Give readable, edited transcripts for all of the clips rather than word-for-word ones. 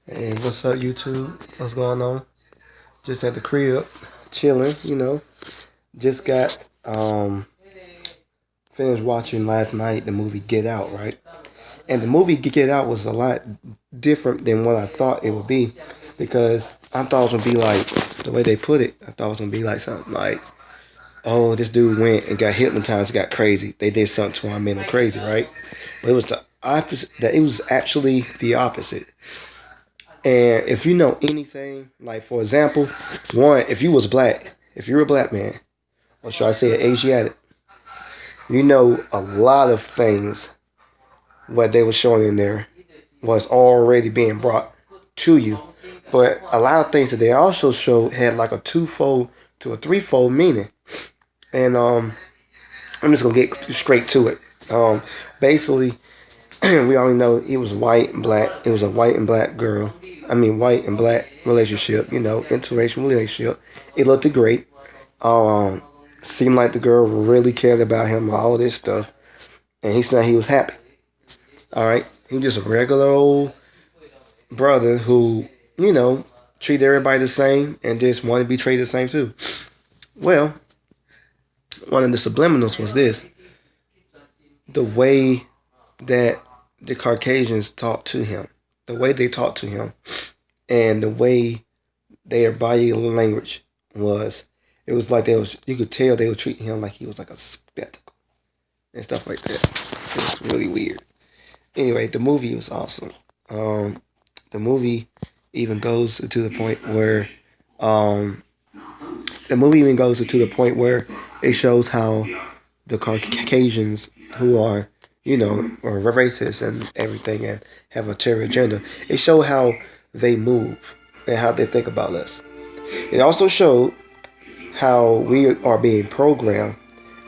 Hey, what's up, YouTube? What's going on? Just at the crib, chilling. Just got finished watching last night the movie Get Out, right? And the movie Get Out was a lot different than what I thought it would be, because I thought it was gonna be like the way they put it. I thought it was gonna be like something like, oh, this dude went and got hypnotized, got crazy. They did something to him, made him crazy, right? But it was the opposite. That it was actually the opposite. And if you know anything, like for example, one, if you was black, if you're a black man, or should I say an Asiatic, you know a lot of things what they were showing in there was already being brought to you. But a lot of things that they also showed had like a twofold to a threefold meaning. And I'm just gonna get straight to it. Basically, we already know it was white and black. It was a white and black girl. I mean, white and black relationship. Interracial relationship. It looked great. Um, Seemed like the girl really cared about him, all this stuff, and he said he was happy. All right, he was just a regular old brother who, treated everybody the same and just wanted to be treated the same too. Well, one of the subliminals was this: the way that the Caucasians talked to him, the way they talked to him, and the way their body language was. It was like you could tell they were treating him like he was like a spectacle and stuff like that. It was really weird. Anyway, the movie was awesome. The movie even goes to the point where, um, it shows how the Caucasians who are, are racist and everything and have a terror agenda. It showed how they move and how they think about us. It also showed how we are being programmed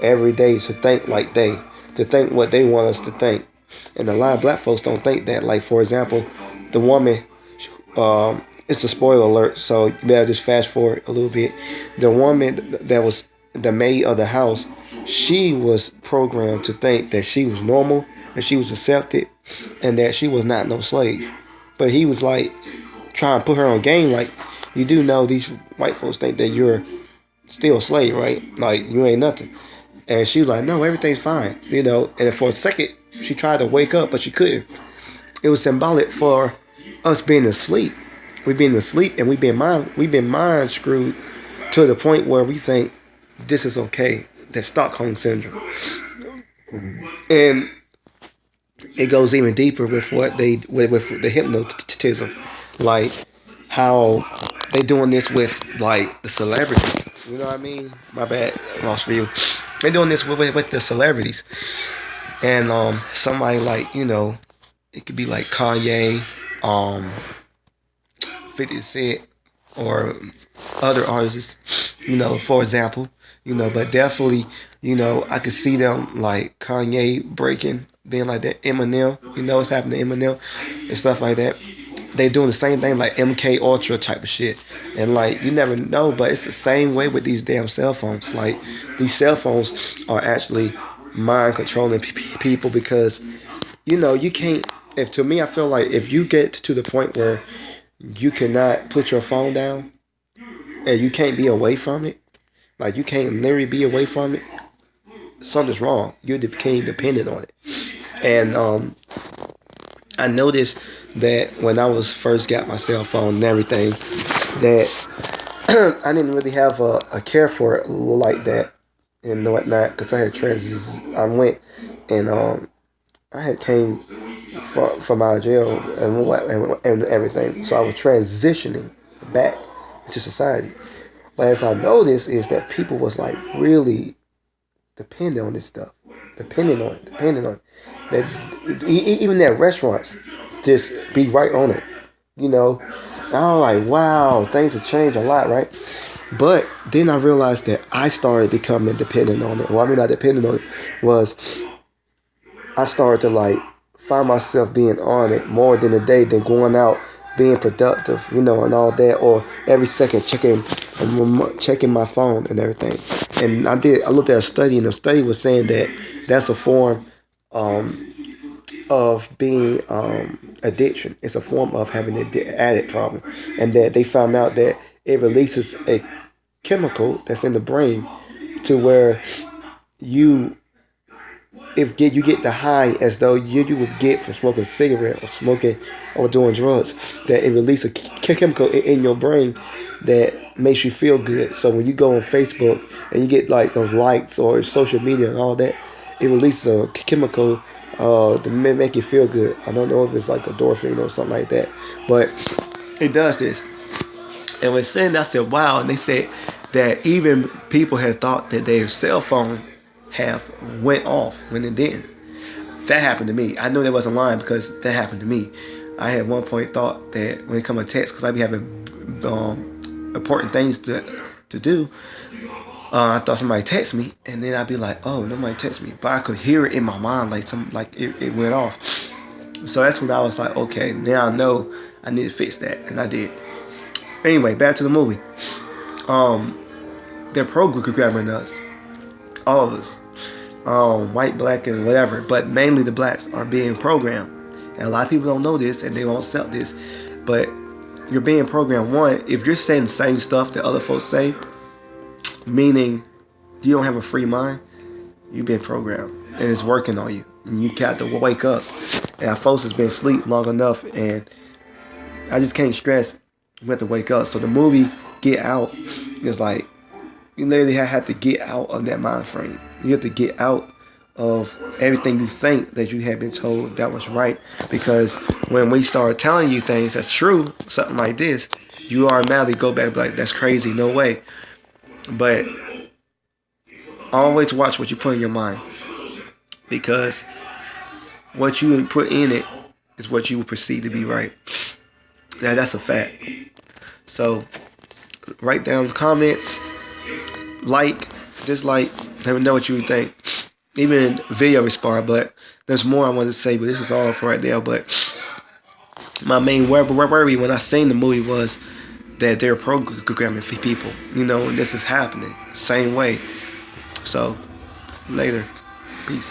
every day to think like to think what they want us to think. And a lot of black folks don't think that. Like, for example, the woman, it's a spoiler alert, so you better just fast forward a little bit. The woman that was the maid of the house, she was programmed to think that she was normal, that she was accepted, and that she was not no slave. But he was like trying to put her on game, like, you do know these white folks think that you're still a slave, right? Like, you ain't nothing. And she was like, no, everything's fine, And for a second, she tried to wake up, but she couldn't. It was symbolic for us being asleep. We've been asleep, and we've been mind screwed to the point where we think this is okay. That Stockholm syndrome, and it goes even deeper with what they with the hypnotism, like how they doing this with like the celebrities. You know what I mean? My bad, lost view. They doing this with the celebrities, and somebody like it could be like Kanye, um, 50 Cent, or other artists. For example, but definitely, I could see them like Kanye breaking, being like that. Eminem, what's happening to Eminem and stuff like that. They doing the same thing like MK Ultra type of shit, and like you never know, but it's the same way with these damn cell phones. Like, these cell phones are actually mind controlling people, because you can't. If to me, I feel like if you get to the point where you cannot put your phone down and you can't be away from it, like you can't literally be away from it, something's wrong. You became dependent on it. And I noticed that when I was first got my cell phone and everything, that I didn't really have a care for it like that and whatnot, because I had transitions. I went and I had came from out of jail and everything, so I was transitioning back into society. But as I noticed is that people was like really dependent on this stuff, depending on it. That even at restaurants, just be right on it. And I was like, wow, things have changed a lot, right? But then I realized that I started becoming dependent on it. Well, I mean, not dependent on it, was I started to like find myself being on it more than a day than going out being productive, and all that, or every second checking my phone and everything. And I looked at a study, and the study was saying that that's a form, um, of being addiction. It's a form of having an addict problem, and that they found out that it releases a chemical that's in the brain to where you you get the high as though you would get from smoking a cigarette or smoking or doing drugs. That it releases a chemical in your brain that makes you feel good. So when you go on Facebook and you get like those likes or social media and all that, it releases a chemical to make you feel good. I don't know if it's like endorphin or something like that, but it does this. And when saying that, I said, wow. And they said that even people had thought that their cell phone have went off when it didn't. That happened to me. I know that wasn't lying because that happened to me. I had one point thought that when it comes to text, because I be having important things to do, I thought somebody text me, and then I'd be like, oh, nobody text me. But I could hear it in my mind, like it went off. So that's when I was like, okay, now I know I need to fix that, and I did. Anyway, back to the movie. They're programming us, all of us, white, black, and whatever, but mainly the blacks are being programmed. And a lot of people don't know this, and they won't accept this, but you're being programmed. One, if you're saying the same stuff that other folks say, meaning you don't have a free mind, you've been programmed, and it's working on you, and you got to wake up. And our folks has been asleep long enough, and I just can't stress you have to wake up. So the movie Get Out is like, you literally have to get out of that mind frame. You have to get out of everything you think that you have been told that was right. Because when we start telling you things that's true, something like this, you automatically go back and be like, that's crazy, no way. But always watch what you put in your mind, because what you put in it is what you will perceive to be right. Now that's a fact. So write down the comments, like, dislike, let me know what you think. Even video respond, but there's more I want to say, but this is all for right now. But my main worry when I seen the movie was that they're programming for people, and this is happening same way. So later, peace.